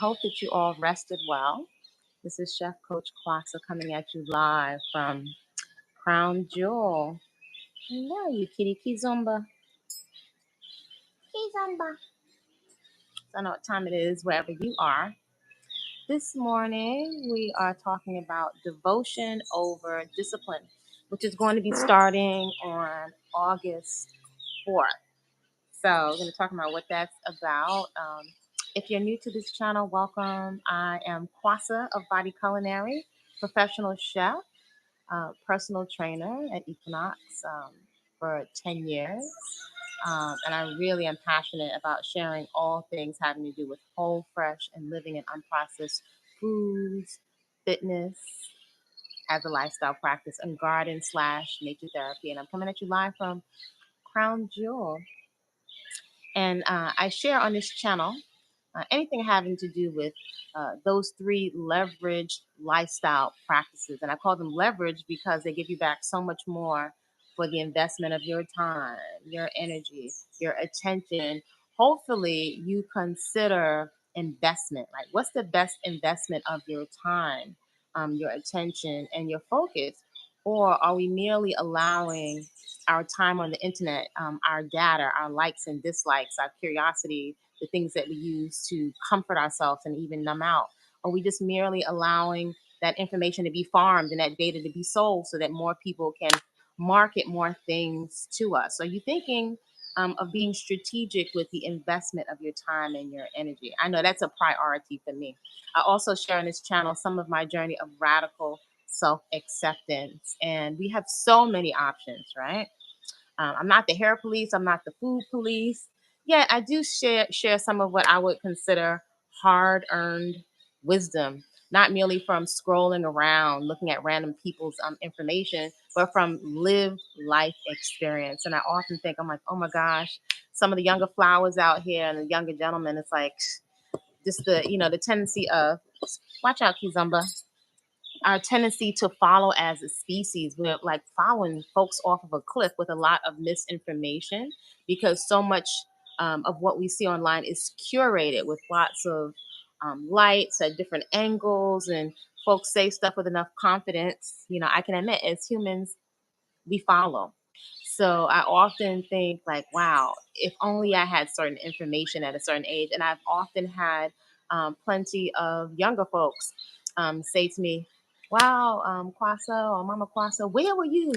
Hope that you all rested well. This is Chef Coach Kwasa coming at you live from Crown Jewel. Hello, you kitty Kizumba. Kizumba. So I know what time it is wherever you are. This morning we are talking about devotion over discipline, which is going to be starting on August 4th. So we're going to talk about what that's about. If you're new to this channel, welcome. I am Kwasa of Body-Culinary, professional chef, personal trainer at Equinox for 10 years. And I really am passionate about sharing all things having to do with whole, fresh, and living in unprocessed foods, fitness, as a lifestyle practice, and garden/nature therapy. And I'm coming at you live from Crown Jewel. And I share on this channel anything having to do with those three leveraged lifestyle practices. And I call them leverage because they give you back so much more for the investment of your time, your energy, your attention. Hopefully, you consider investment. Like, what's the best investment of your time, your attention, and your focus? Or are we merely allowing our time on the internet, our data, our likes and dislikes, our curiosity, the things that we use to comfort ourselves and even numb out? Are we just merely allowing that information to be farmed and that data to be sold so that more people can market more things to us? Are you thinking of being strategic with the investment of your time and your energy? I know that's a priority for me. I also share on this channel some of my journey of radical self-acceptance, and we have so many options, right? I'm not the hair police. I'm not the food police. Yet I do share some of what I would consider hard-earned wisdom, not merely from scrolling around, looking at random people's information, but from lived life experience. And I often think, I'm like, oh my gosh, some of the younger flowers out here and the younger gentlemen, it's like just the tendency of, watch out, Kizumba, our tendency to follow as a species. We're like following folks off of a cliff with a lot of misinformation because so much of what we see online is curated with lots of lights at different angles, and folks say stuff with enough confidence. I can admit, as humans, we follow. So I often think like, wow, if only I had certain information at a certain age. And I've often had plenty of younger folks say to me, wow, Kwasa or Mama Kwasa, where were you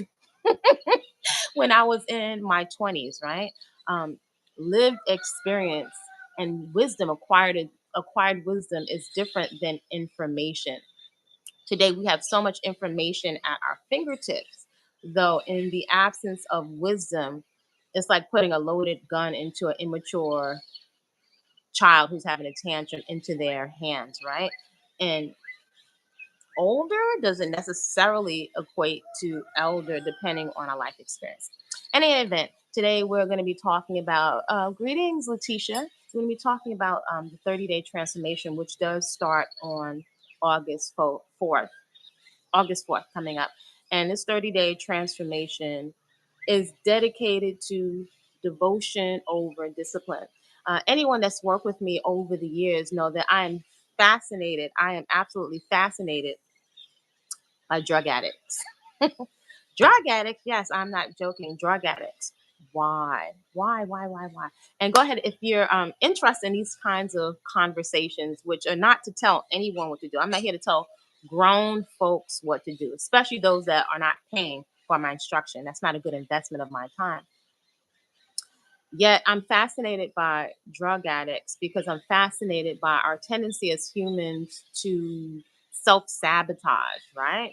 when I was in my 20s, right? Um, Lived experience and wisdom, acquired wisdom is different than information. Today, we have so much information at our fingertips, though, in the absence of wisdom, it's like putting a loaded gun into an immature child who's having a tantrum into their hands, right? And older doesn't necessarily equate to elder, depending on our life experience. In any event, today we're going to be talking about greetings, Letitia. We're going to be talking about the 30-day transformation, which does start on August 4th. August 4th coming up. And this 30-day transformation is dedicated to devotion over discipline. Anyone that's worked with me over the years know that I am fascinated. I am absolutely fascinated by drug addicts. Drug addicts, yes, I'm not joking. Drug addicts. Why? Why? And go ahead if you're interested in these kinds of conversations, which are not to tell anyone what to do. I'm not here to tell grown folks what to do, especially those that are not paying for my instruction. That's not a good investment of my time. Yet I'm fascinated by drug addicts because I'm fascinated by our tendency as humans to self sabotage, right?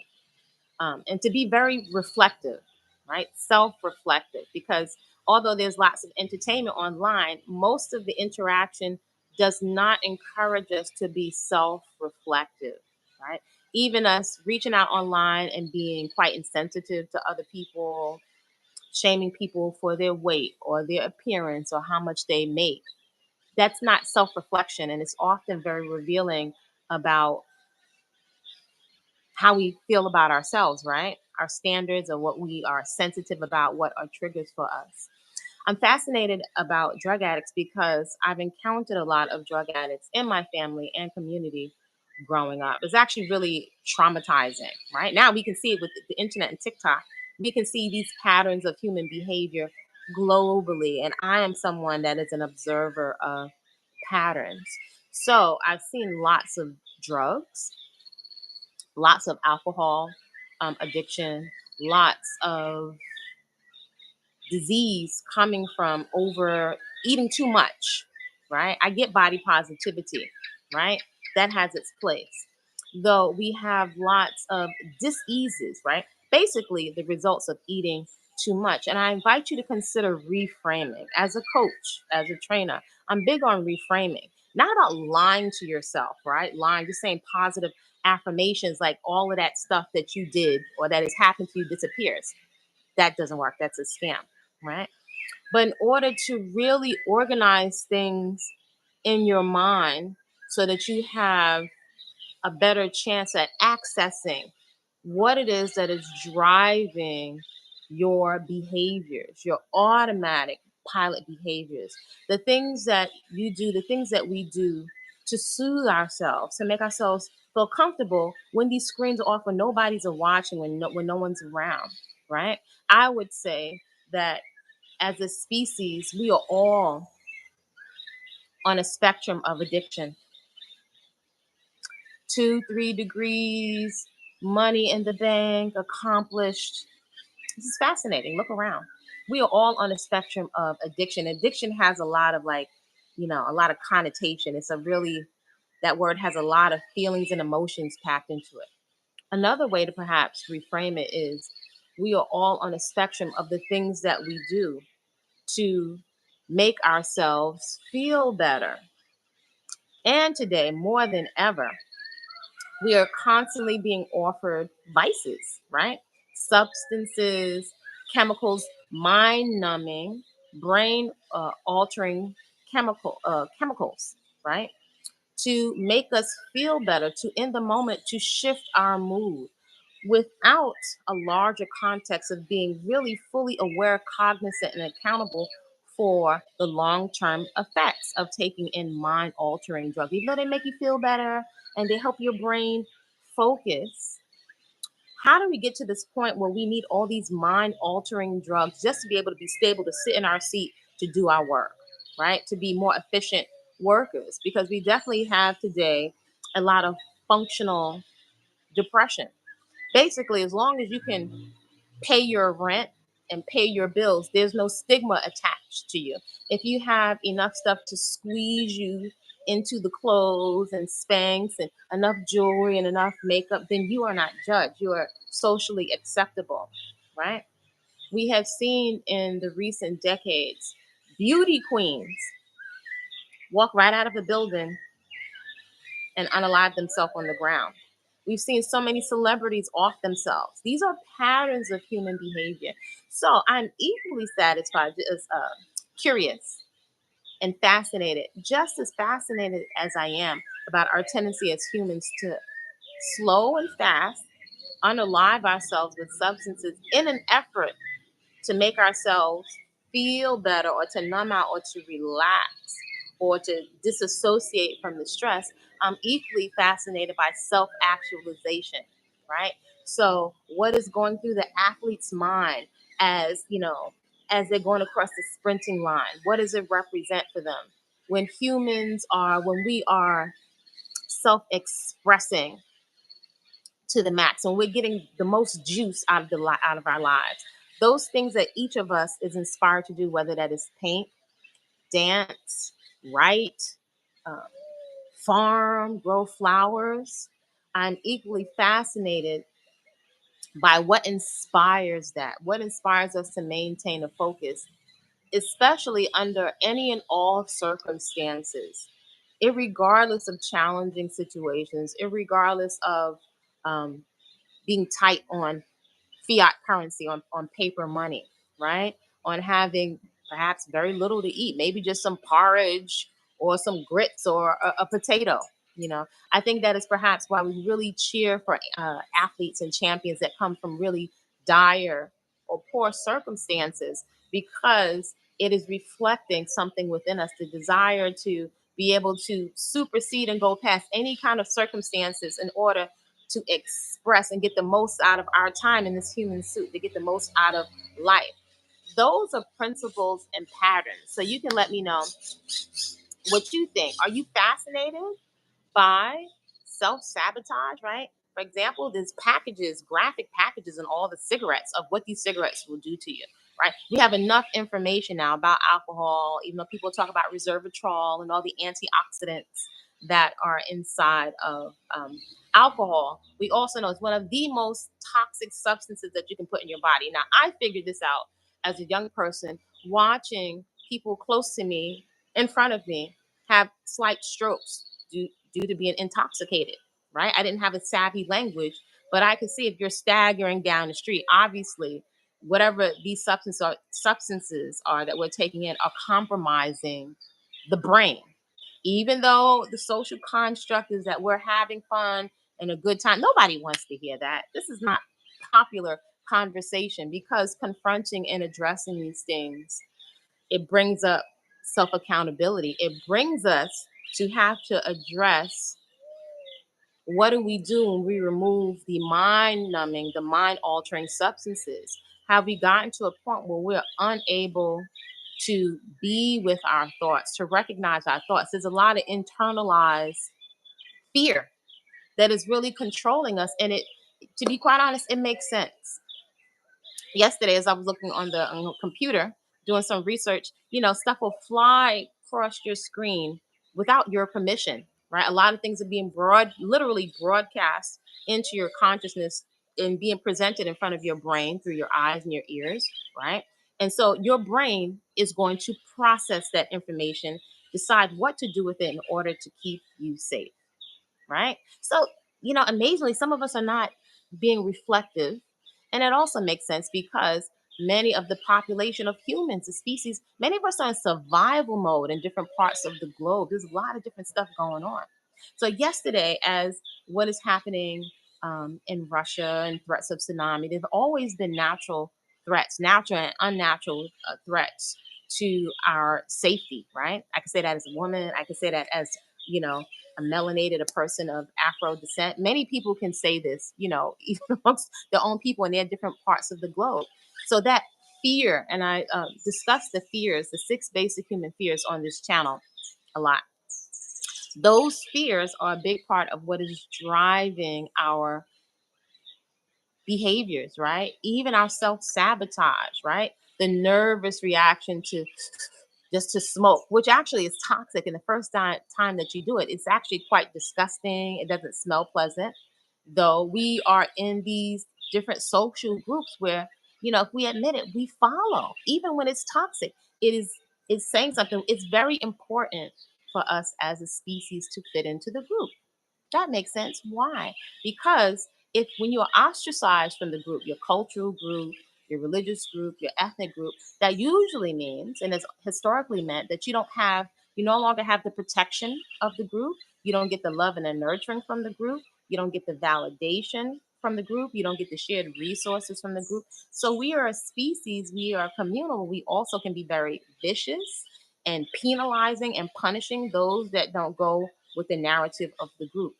And to be very reflective, right? Self-reflective, because although there's lots of entertainment online, most of the interaction does not encourage us to be self-reflective, right? Even us reaching out online and being quite insensitive to other people, shaming people for their weight or their appearance or how much they make. That's not self-reflection, and it's often very revealing about how we feel about ourselves, right? Our standards or what we are sensitive about, what are triggers for us. I'm fascinated about drug addicts because I've encountered a lot of drug addicts in my family and community growing up. It's actually really traumatizing, right? Now we can see it with the internet and TikTok. We can see these patterns of human behavior globally. And I am someone that is an observer of patterns. So I've seen lots of drugs, lots of alcohol addiction, lots of disease coming from over eating too much, right? I get body positivity, right? That has its place. Though we have lots of diseases, right? Basically, the results of eating too much. And I invite you to consider reframing. As a coach, as a trainer, I'm big on reframing, not about lying to yourself, right? Lying, just saying positive affirmations like all of that stuff that you did or that has happened to you disappears. That doesn't work. That's a scam, right? But in order to really organize things in your mind so that you have a better chance at accessing what it is that is driving your behaviors, your automatic pilot behaviors, the things that you do, the things that we do to soothe ourselves, to make ourselves feel comfortable when these screens are off, when nobody's watching, when no one's around, right? I would say that as a species, we are all on a spectrum of addiction. 2, 3 degrees, money in the bank, accomplished. This is fascinating. Look around. We are all on a spectrum of addiction. Addiction has a lot of a lot of connotation. It's a really, that word has a lot of feelings and emotions packed into it. Another way to perhaps reframe it is we are all on a spectrum of the things that we do to make ourselves feel better. And today, more than ever, we are constantly being offered vices, right? Substances, chemicals, mind numbing, brain altering chemicals, right? To make us feel better, to in the moment, to shift our mood without a larger context of being really fully aware, cognizant, and accountable for the long term effects of taking in mind altering drugs. Even though they make you feel better and they help your brain focus, how do we get to this point where we need all these mind altering drugs just to be able to be stable, to sit in our seat, to do our work, right? To be more efficient workers? Because we definitely have today a lot of functional depression. Basically, as long as you can pay your rent and pay your bills, there's no stigma attached to you. If you have enough stuff to squeeze you into the clothes and Spanx and enough jewelry and enough makeup, then you are not judged. You are socially acceptable, right? We have seen in the recent decades beauty queens walk right out of a building and unalive themselves on the ground. We've seen so many celebrities off themselves. These are patterns of human behavior. So I'm equally satisfied, as curious and fascinated, just as fascinated as I am about our tendency as humans to slow and fast unalive ourselves with substances in an effort to make ourselves feel better or to numb out or to relax or to disassociate from the stress. I'm equally fascinated by self actualization, right? So, what is going through the athlete's mind as, as they're going across the sprinting line? What does it represent for them? When we are self expressing to the max, when we're getting the most juice out of our lives, those things that each of us is inspired to do, whether that is paint, dance, write, uh, farm, grow flowers. I'm equally fascinated by what inspires that, what inspires us to maintain a focus, especially under any and all circumstances, irregardless of challenging situations, irregardless of um, being tight on fiat currency, on paper money, right? On having perhaps very little to eat, maybe just some porridge or some grits or a potato. I think that is perhaps why we really cheer for athletes and champions that come from really dire or poor circumstances, because it is reflecting something within us, the desire to be able to supersede and go past any kind of circumstances in order to express and get the most out of our time in this human suit, to get the most out of life. Those are principles and patterns. So you can let me know what you think. Are you fascinated by self-sabotage, right? For example, there's packages, graphic packages in all the cigarettes of what these cigarettes will do to you, right? We have enough information now about alcohol, even though people talk about resveratrol and all the antioxidants that are inside of alcohol. We also know it's one of the most toxic substances that you can put in your body. Now, I figured this out as a young person watching people close to me, in front of me, have slight strokes due to being intoxicated, right? I didn't have a savvy language, but I could see if you're staggering down the street, obviously, whatever these substances are that we're taking in are compromising the brain. Even though the social construct is that we're having fun and a good time, nobody wants to hear that. This is not popular conversation because confronting and addressing these things, it brings up self accountability. It brings us to have to address what do we do when we remove the mind numbing, the mind altering substances? Have we gotten to a point where we're unable to be with our thoughts, to recognize our thoughts? There's a lot of internalized fear that is really controlling us. And it, to be quite honest, it makes sense. Yesterday, as I was looking on the computer doing some research, stuff will fly across your screen without your permission, right? A lot of things are being literally broadcast into your consciousness and being presented in front of your brain through your eyes and your ears, right? And so your brain is going to process that information, decide what to do with it in order to keep you safe, right? So, amazingly, some of us are not being reflective. And it also makes sense because many of the population of humans, the species, many of us are in survival mode in different parts of the globe. There's a lot of different stuff going on. So, yesterday, as what is happening in Russia and threats of tsunami, there have always been natural threats, natural and unnatural threats to our safety, right? I can say that as a woman. I can say that as, you know, a melanated, a person of Afro descent. Many people can say this, even amongst their own people in their different parts of the globe. So that fear, and I discuss the fears, the 6 basic human fears on this channel a lot. Those fears are a big part of what is driving our behaviors, right? Even our self sabotage, right? The nervous reaction to just to smoke, which actually is toxic. And the first time that you do it, it's actually quite disgusting. It doesn't smell pleasant. Though we are in these different social groups where, if we admit it, we follow, even when it's toxic. It's saying something. It's very important for us as a species to fit into the group. That makes sense. Why? Because if when you're ostracized from the group, your cultural group, your religious group, your ethnic group, that usually means, and has historically meant, that you no longer have the protection of the group. You don't get the love and the nurturing from the group. You don't get the validation from the group. You don't get the shared resources from the group. So we are a species, we are communal. We also can be very vicious and penalizing and punishing those that don't go with the narrative of the group.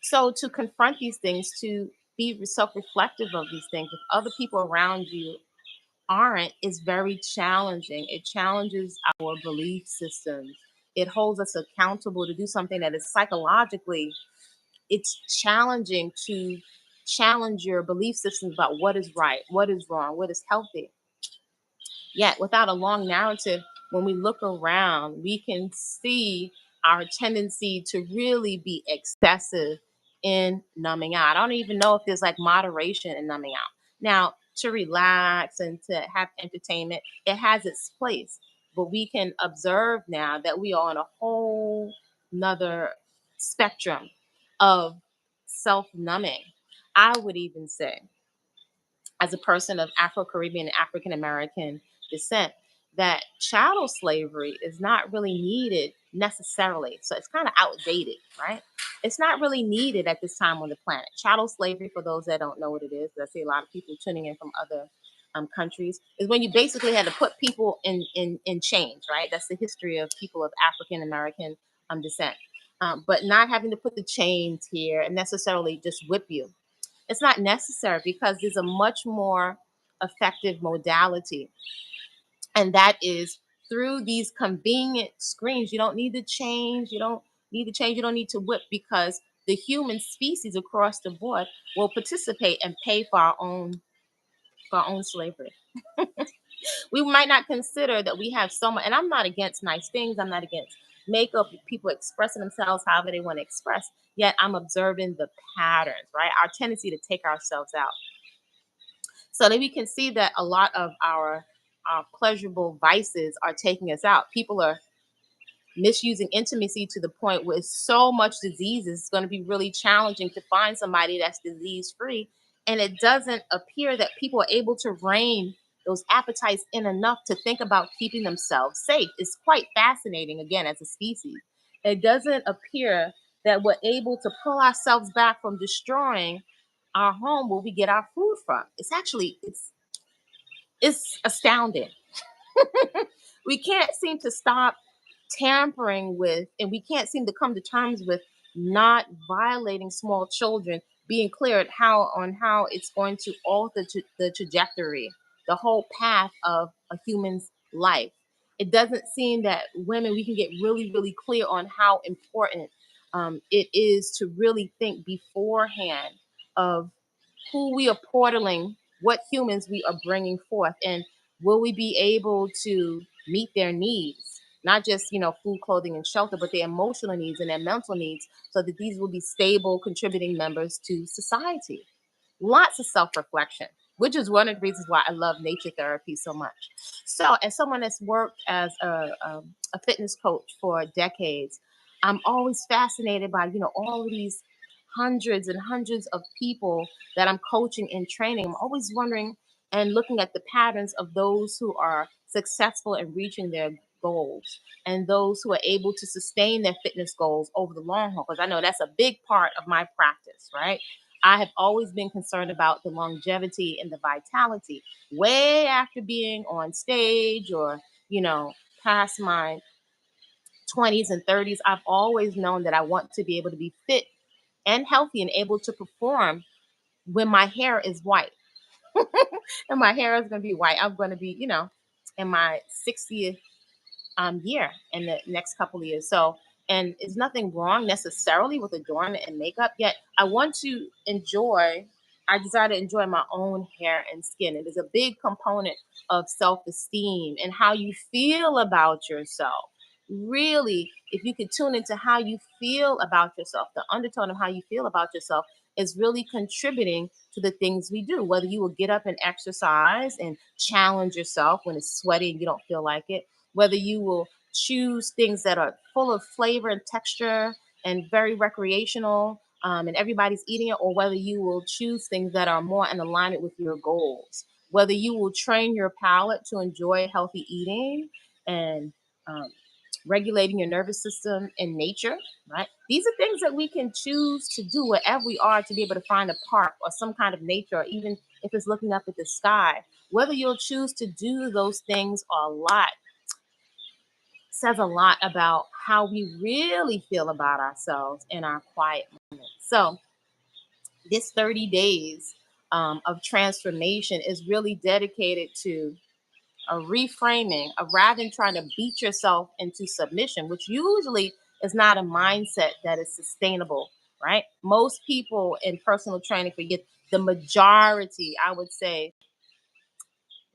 So to confront these things, to be self-reflective of these things, if other people around you aren't, is very challenging. It challenges our belief systems. It holds us accountable to do something that is psychologically, it's challenging to challenge your belief systems about what is right, what is wrong, what is healthy. Yet, without a long narrative, when we look around, we can see our tendency to really be excessive in numbing out. I don't even know if there's like moderation in numbing out. Now, to relax and to have entertainment, it has its place. But we can observe now that we are on a whole nother spectrum of self numbing. I would even say, as a person of Afro Caribbean and African American descent, that chattel slavery is not really needed necessarily. So it's kind of outdated, right? It's not really needed at this time on the planet. Chattel slavery, for those that don't know what it is, 'cause I see a lot of people tuning in from other countries, is when you basically had to put people in chains, right? That's the history of people of African American descent. But not having to put the chains here and necessarily just whip you. It's not necessary because there's a much more effective modality, and that is through these convenient screens. You don't need to change. You don't need to change. You don't need to whip, because the human species across the board will participate and pay for our own slavery. We might not consider that we have so much, and I'm not against nice things. I'm not against makeup, people expressing themselves however they want to express. Yet I'm observing the patterns, right? Our tendency to take ourselves out. So that we can see that a lot of our pleasurable vices are taking us out. People are misusing intimacy to the point where it's so much disease, it's going to be really challenging to find somebody that's disease free. And it doesn't appear that people are able to rein those appetites in enough to think about keeping themselves safe. It's quite fascinating, again, as a species. It doesn't appear that we're able to pull ourselves back from destroying our home where we get our food from. It's astounding. We can't seem to stop tampering with, and we can't seem to come to terms with not violating small children, being clear at how it's going to alter the trajectory, the whole path of a human's life. It doesn't seem that women, we can get really, really clear on how important it is to really think beforehand of who we are portaling, what humans we are bringing forth, and will we be able to meet their needs, not just food, clothing, and shelter, but their emotional needs and their mental needs, so that these will be stable, contributing members to society. Lots of self-reflection, which is one of the reasons why I love nature therapy so much. So, as someone that's worked as a fitness coach for decades, I'm always fascinated by all of these hundreds and hundreds of people that I'm coaching and training. I'm always wondering and looking at the patterns of those who are successful in reaching their goals, and those who are able to sustain their fitness goals over the long haul, because I know that's a big part of my practice, right? I have always been concerned about the longevity and the vitality way after being on stage, or past my 20s and 30s. I've always known that I want to be able to be fit and healthy and able to perform when my hair is white. And my hair is going to be white. I'm going to be, in my 60th year in the next couple of years. So, and it's nothing wrong necessarily with adornment and makeup, yet I desire to enjoy my own hair and skin. It is a big component of self-esteem and how you feel about yourself. Really, if you could tune into how you feel about yourself, the undertone of how you feel about yourself is really contributing to the things we do. Whether you will get up and exercise and challenge yourself when it's sweaty and you don't feel like it, whether you will choose things that are full of flavor and texture and very recreational, and everybody's eating it, or whether you will choose things that are more in alignment with your goals, whether you will train your palate to enjoy healthy eating and um, regulating your nervous system in nature, right? These are things that we can choose to do wherever we are, to be able to find a park or some kind of nature, or even if it's looking up at the sky. Whether you'll choose to do those things or a lot says a lot about how we really feel about ourselves in our quiet moments. So, this 30 days of transformation is really dedicated to a reframing of, rather than trying to beat yourself into submission, which usually is not a mindset that is sustainable, right? Most people in personal training forget, the majority, I would say,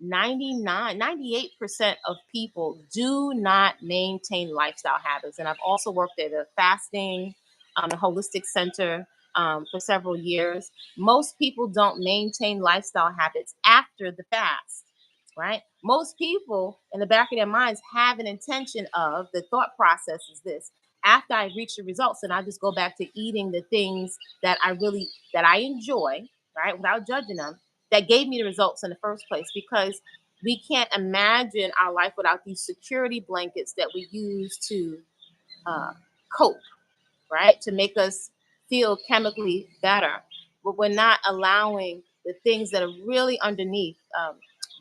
98% of people do not maintain lifestyle habits. And I've also worked at a fasting, a holistic center for several years. Most people don't maintain lifestyle habits after the fast, right? Most people in the back of their minds have an intention of, the thought process is this: after I reach the results, and I just go back to eating the things that I enjoy, right? Without judging them, that gave me the results in the first place, because we can't imagine our life without these security blankets that we use to uh, cope, right? To make us feel chemically better. But we're not allowing the things that are really underneath.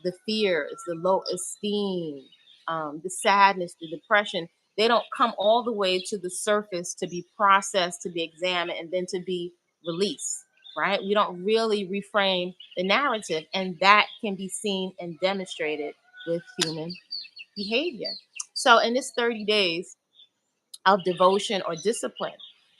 the fears, the low esteem, the sadness, the depression, they don't come all the way to the surface to be processed, to be examined, and then to be released, right? We don't really reframe the narrative, and that can be seen and demonstrated with human behavior. So, in this 30 days, of devotion or discipline.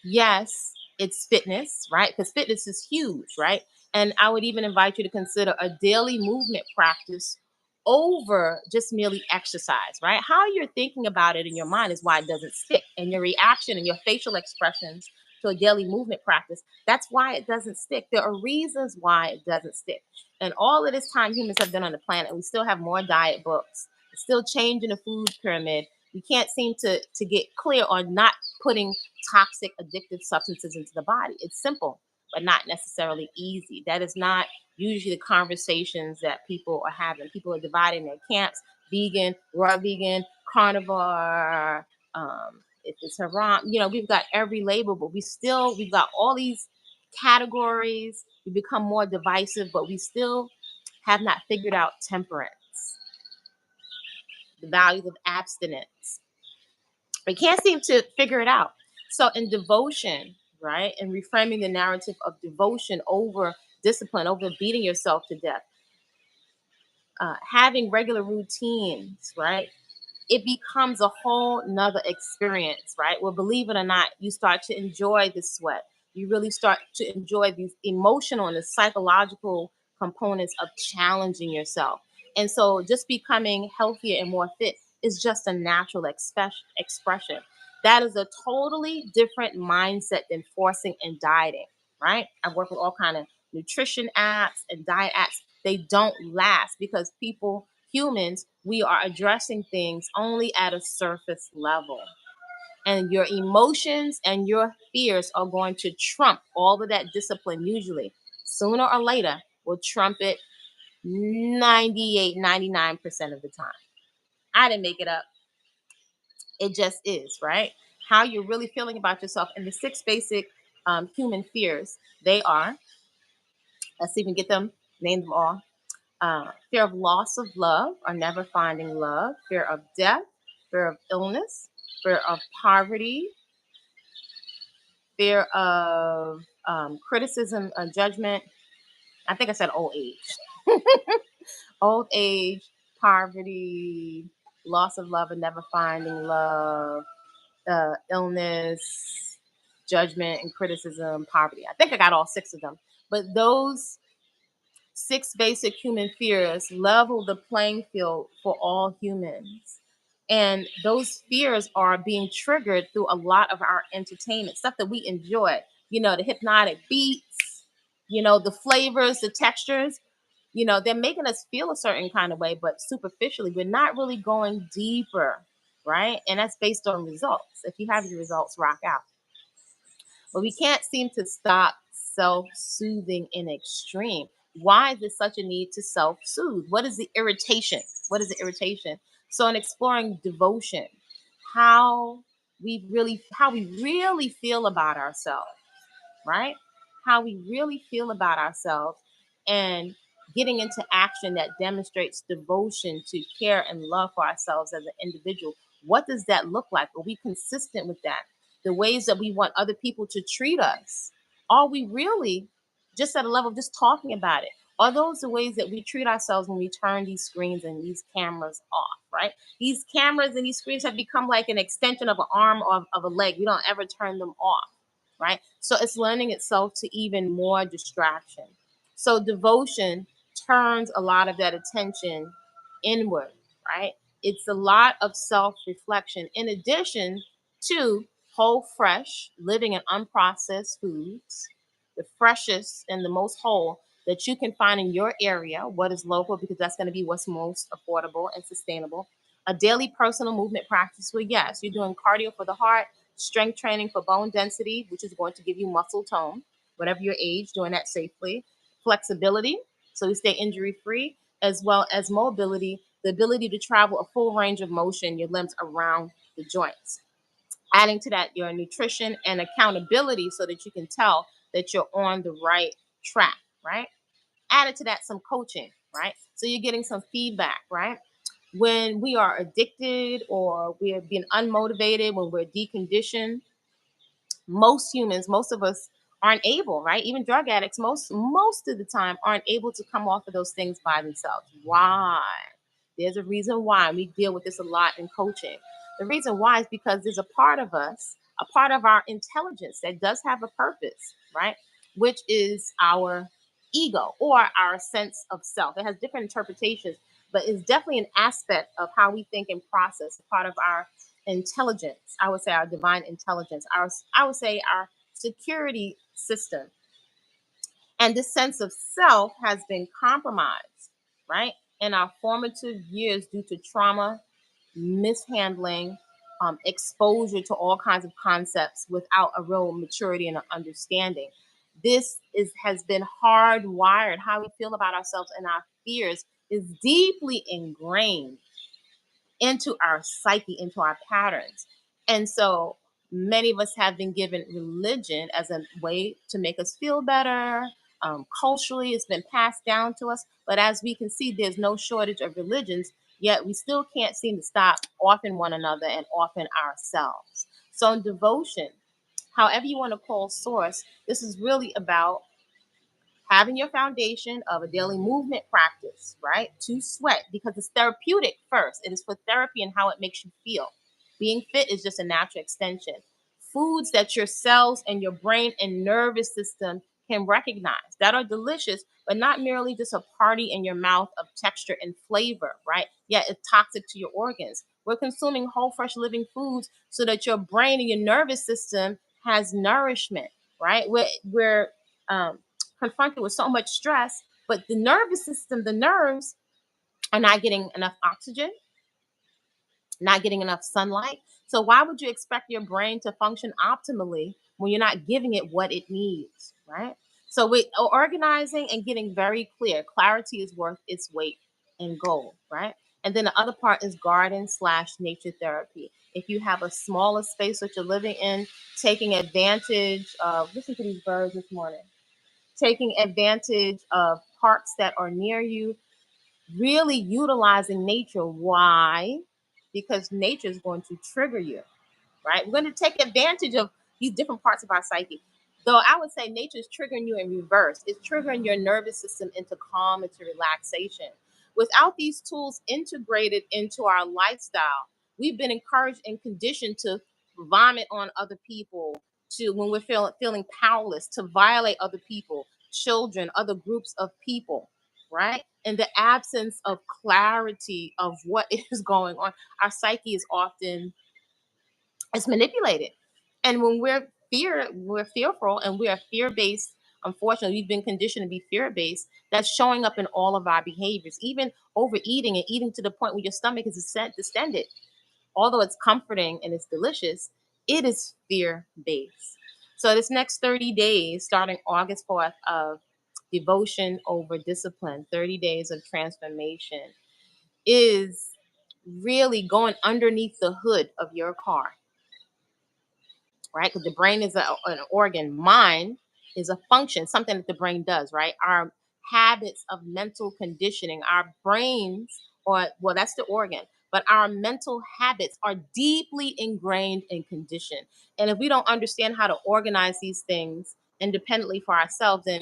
Yes, it's fitness, right? Because fitness is huge, right? And I would even invite you to consider a daily movement practice over just merely exercise, right? How you're thinking about it in your mind is why it doesn't stick. And your reaction and your facial expressions to a daily movement practice, that's why it doesn't stick. There are reasons why it doesn't stick. And all of this time humans have been on the planet, we still have more diet books, still changing the food pyramid. We can't seem to get clear on not putting toxic addictive substances into the body. It's simple, but not necessarily easy. That is not usually the conversations that people are having. People are dividing their camps: vegan, raw vegan, carnivore, if it's haram. We've got every label, but we've got all these categories. We become more divisive, but we still have not figured out temperance, the values of abstinence. We can't seem to figure it out. So in devotion, right, and reframing the narrative of devotion over discipline, over beating yourself to death, having regular routines, right, it becomes a whole nother experience, right? Well, believe it or not, you start to enjoy the sweat. You really start to enjoy these emotional and the psychological components of challenging yourself. And so just becoming healthier and more fit is just a natural expression. That is a totally different mindset than forcing and dieting, right? I work with all kind of nutrition apps and diet apps. They don't last because humans, we are addressing things only at a surface level. And your emotions and your fears are going to trump all of that discipline, usually. Sooner or later, will trump it 98, 99% of the time. I didn't make it up. It just is, right? How you're really feeling about yourself. And the six basic human fears, they are, let's see if we can get them, name them all. Fear of loss of love or never finding love, fear of death, fear of illness, fear of poverty, fear of criticism and judgment. I think I said old age. Old age, poverty, loss of love and never finding love, illness, judgment and criticism, poverty. I think I got all six of them. But those six basic human fears level the playing field for all humans. And those fears are being triggered through a lot of our entertainment, stuff that we enjoy. The hypnotic beats, the flavors, the textures. They're making us feel a certain kind of way, but superficially, we're not really going deeper, right? And that's based on results. If you have your results, rock out. But we can't seem to stop self-soothing in extreme. Why is there such a need to self-soothe? What is the irritation? What is the irritation? So in exploring devotion, how we really feel about ourselves, right? How we really feel about ourselves, and getting into action that demonstrates devotion to care and love for ourselves as an individual. What does that look like? Are we consistent with that? The ways that we want other people to treat us. Are we really just at a level of just talking about it? Are those the ways that we treat ourselves when we turn these screens and these cameras off, right? These cameras and these screens have become like an extension of an arm or of a leg. We don't ever turn them off, right? So it's lending itself to even more distraction. So devotion turns a lot of that attention inward, right? It's a lot of self reflection in addition to whole, fresh, living in unprocessed foods, the freshest and the most whole that you can find in your area, what is local, because that's going to be what's most affordable and sustainable. A daily personal movement practice where, yes, you're doing cardio for the heart, strength training for bone density, which is going to give you muscle tone, whatever your age, doing that safely. Flexibility, so you stay injury free, as well as mobility, the ability to travel a full range of motion, your limbs around the joints. Adding to that, your nutrition and accountability so that you can tell that you're on the right track, right? Added to that, some coaching. right? So you're getting some feedback, right? When we are addicted or we're being unmotivated, when we're deconditioned, most humans, most of us aren't able, right? Even drug addicts, most of the time aren't able to come off of those things by themselves. Why? There's a reason why. We deal with this a lot in coaching. The reason why is because there's a part of us, a part of our intelligence that does have a purpose, right? Which is our ego or our sense of self. It has different interpretations, but it's definitely an aspect of how we think and process, a part of our intelligence. I would say our divine intelligence, I would say our security system. And this sense of self has been compromised, right? In our formative years due to trauma, mishandling, exposure to all kinds of concepts without a real maturity and understanding. This has been hardwired. How we feel about ourselves and our fears is deeply ingrained into our psyche, into our patterns. And so many of us have been given religion as a way to make us feel better. Culturally, it's been passed down to us. But as we can see, there's no shortage of religions, yet we still can't seem to stop offing one another and offing ourselves. So in devotion, however you want to call source, this is really about having your foundation of a daily movement practice, right? To sweat because it's therapeutic first. It is for therapy and how it makes you feel. Being fit is just a natural extension. Foods that your cells and your brain and nervous system can recognize that are delicious, but not merely just a party in your mouth of texture and flavor, right? Yet it's toxic to your organs. We're consuming whole, fresh, living foods so that your brain and your nervous system has nourishment, right? We're confronted with so much stress, but the nervous system, the nerves are not getting enough oxygen, not getting enough sunlight. So why would you expect your brain to function optimally when you're not giving it what it needs, right? So we organizing and getting very clear. Clarity is worth its weight in gold, right? And then the other part is garden slash nature therapy. If you have a smaller space that you're living in, taking advantage of, listen to these birds this morning, taking advantage of parks that are near you, really utilizing nature. Why? Because nature is going to trigger you, right? We're going to take advantage of these different parts of our psyche. Though I would say nature is triggering you in reverse. It's triggering your nervous system into calm, into relaxation. Without these tools integrated into our lifestyle, we've been encouraged and conditioned to vomit on other people, to when we're feeling powerless, to violate other people, children, other groups of people, right? In the absence of clarity of what is going on, our psyche is often it's manipulated. And when we're fearful and we are fear-based. Unfortunately, we've been conditioned to be fear-based. That's showing up in all of our behaviors, even overeating and eating to the point where your stomach is distended. Although it's comforting and it's delicious, it is fear-based. So this next 30 days, starting August 4th, of devotion over discipline, 30 days of transformation, is really going underneath the hood of your car, right? Because the brain is an organ. Mind is a function, something that the brain does, right? Our habits of mental conditioning, our brains, or well, that's the organ, but our mental habits are deeply ingrained and conditioned. And if we don't understand how to organize these things independently for ourselves, then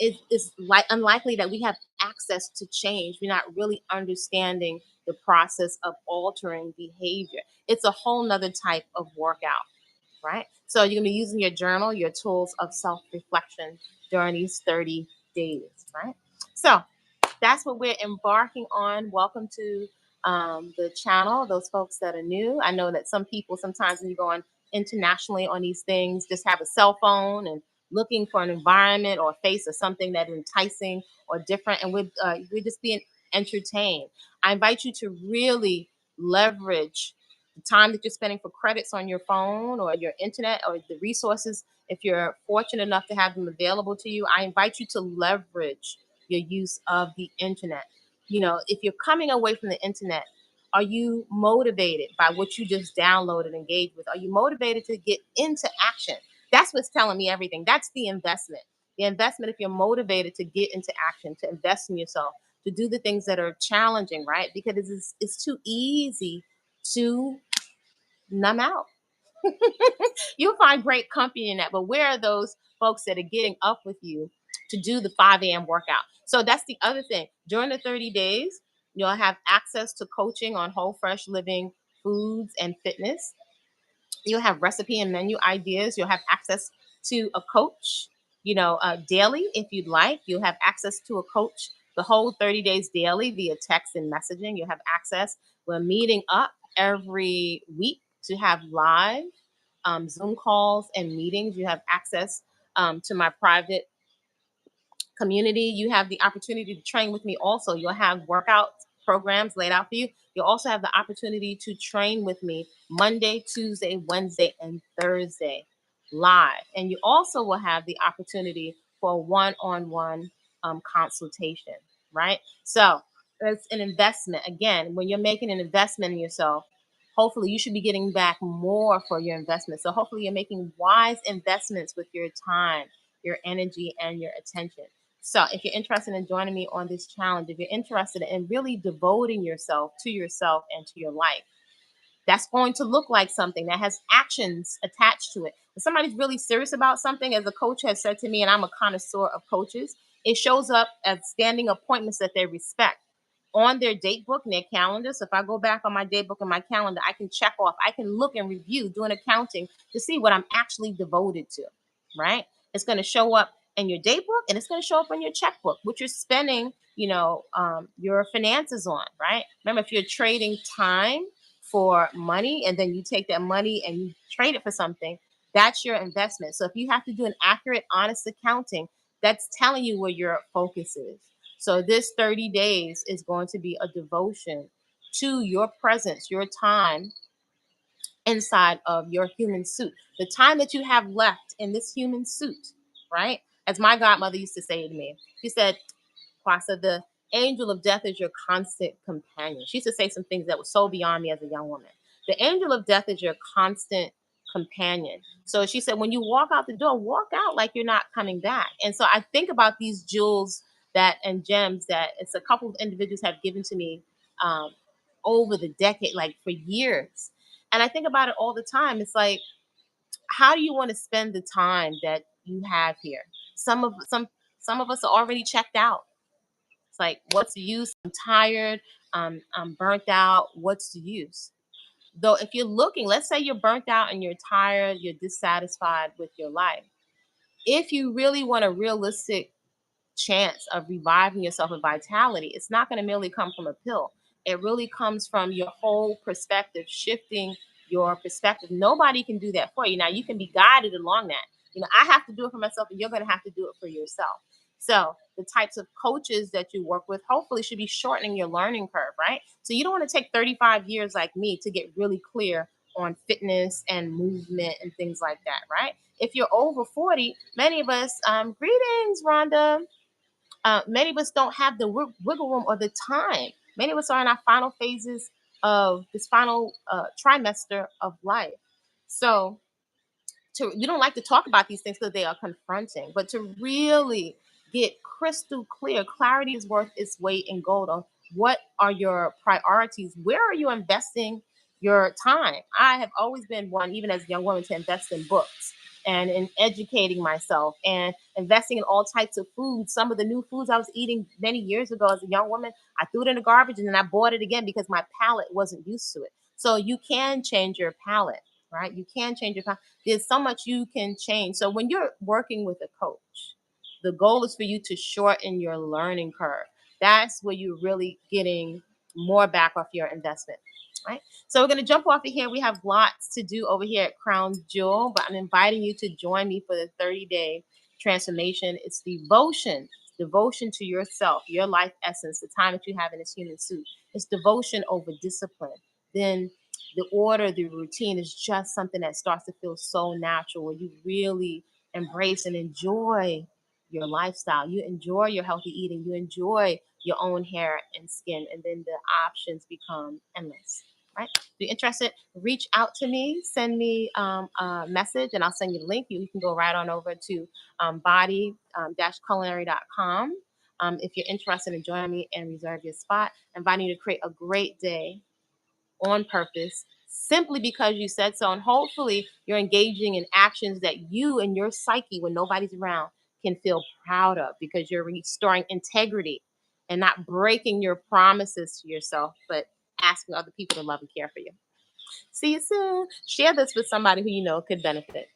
it's like unlikely that we have access to change. We're not really understanding the process of altering behavior. It's a whole nother type of workout, right? So you're gonna be using your journal, your tools of self-reflection during these 30 days, right? So that's what we're embarking on. Welcome to the channel. Those folks that are new, I know that some people sometimes when you go on internationally on these things, just have a cell phone and looking for an environment or a face or something that is enticing or different, and we're just being entertained. I invite you to really leverage the time that you're spending for credits on your phone or your internet or the resources. If you're fortunate enough to have them available to you, I invite you to leverage your use of the internet. You know, if you're coming away from the internet, are you motivated by what you just downloaded and engaged with? Are you motivated to get into action? That's what's telling me everything. That's the investment. The investment, if you're motivated to get into action, to invest in yourself, to do the things that are challenging, right? Because it's too easy to numb out. You'll find great company in that. But where are those folks that are getting up with you to do the 5 a.m. workout? So that's the other thing. During the 30 days, you'll have access to coaching on whole, fresh living foods and fitness. You'll have recipe and menu ideas. You'll have access to a coach, daily if you'd like. You'll have access to a coach the whole 30 days daily via text and messaging. You'll have access. We're meeting up every week to have live Zoom calls and meetings. You have access to my private community. You have the opportunity to train with me also. You'll have workout programs laid out for you. You'll also have the opportunity to train with me Monday, Tuesday, Wednesday, and Thursday live. And you also will have the opportunity for a one-on-one consultation, right? So it's an investment. Again, when you're making an investment in yourself, hopefully you should be getting back more for your investment. So hopefully you're making wise investments with your time, your energy, and your attention. So if you're interested in joining me on this challenge, if you're interested in really devoting yourself and to your life, that's going to look like something that has actions attached to it. If somebody's really serious about something, as a coach has said to me, and I'm a connoisseur of coaches, it shows up as standing appointments that they respect on their date book and their calendar. So if I go back on my date book and my calendar, I can check off, I can look and review, do an accounting to see what I'm actually devoted to, right? It's going to show up in your date book and it's going to show up on your checkbook, which you're spending, your finances on, right? Remember, if you're trading time for money and then you take that money and you trade it for something, that's your investment. So if you have to do an accurate, honest accounting, that's telling you where your focus is. So this 30 days is going to be a devotion to your presence, your time inside of your human suit. The time that you have left in this human suit, right? As my godmother used to say to me, she said, Kwasa, the angel of death is your constant companion. She used to say some things that were so beyond me as a young woman. The angel of death is your constant companion. So she said, when you walk out the door, walk out like you're not coming back. And so I think about these jewels that and gems that it's a couple of individuals have given to me over the decade, like for years. And I think about it all the time. It's like, how do you want to spend the time that you have here? Some of us are already checked out. It's like, what's the use? I'm tired. I'm burnt out. What's the use? Though, if you're looking, let's say you're burnt out and you're tired, you're dissatisfied with your life. If you really want a realistic chance of reviving yourself with vitality, it's not going to merely come from a pill. It really comes from your whole perspective, shifting your perspective. Nobody can do that for you. Now, you can be guided along that. I have to do it for myself, and you're going to have to do it for yourself. So, the types of coaches that you work with hopefully should be shortening your learning curve, right? So, you don't want to take 35 years like me to get really clear on fitness and movement and things like that, right? If you're over 40, many of us, greetings, Rhonda. Many of us don't have the wiggle room or the time. Many of us are in our final phases of this final trimester of life. So we don't like to talk about these things because they are confronting, but to really get crystal clear, clarity is worth its weight in gold on what are your priorities, where are you investing your time. I have always been one, even as a young woman, to invest in books and in educating myself and investing in all types of foods. Some of the new foods I was eating many years ago as a young woman, I threw it in the garbage and then I bought it again because my palate wasn't used to it. So you can change your palate, right? You can change your palate. There's so much you can change. So when you're working with a coach, the goal is for you to shorten your learning curve. That's where you're really getting more back off your investment, right? So we're going to jump off of here. We have lots to do over here at Crown Jewel, but I'm inviting you to join me for the 30-day transformation. It's devotion to yourself, your life essence, the time that you have in this human suit. It's devotion over discipline. Then the order, the routine is just something that starts to feel so natural, where you really embrace and enjoy your lifestyle. You enjoy your healthy eating. You enjoy your own hair and skin. And then the options become endless, right? If you're interested, reach out to me, send me a message, and I'll send you the link. You can go right on over to body-culinary.com. If you're interested in joining me and reserve your spot, inviting you to create a great day on purpose simply because you said so. And hopefully you're engaging in actions that you and your psyche, when nobody's around, can feel proud of, because you're restoring integrity and not breaking your promises to yourself, but asking other people to love and care for you. See you soon. Share this with somebody who you know could benefit.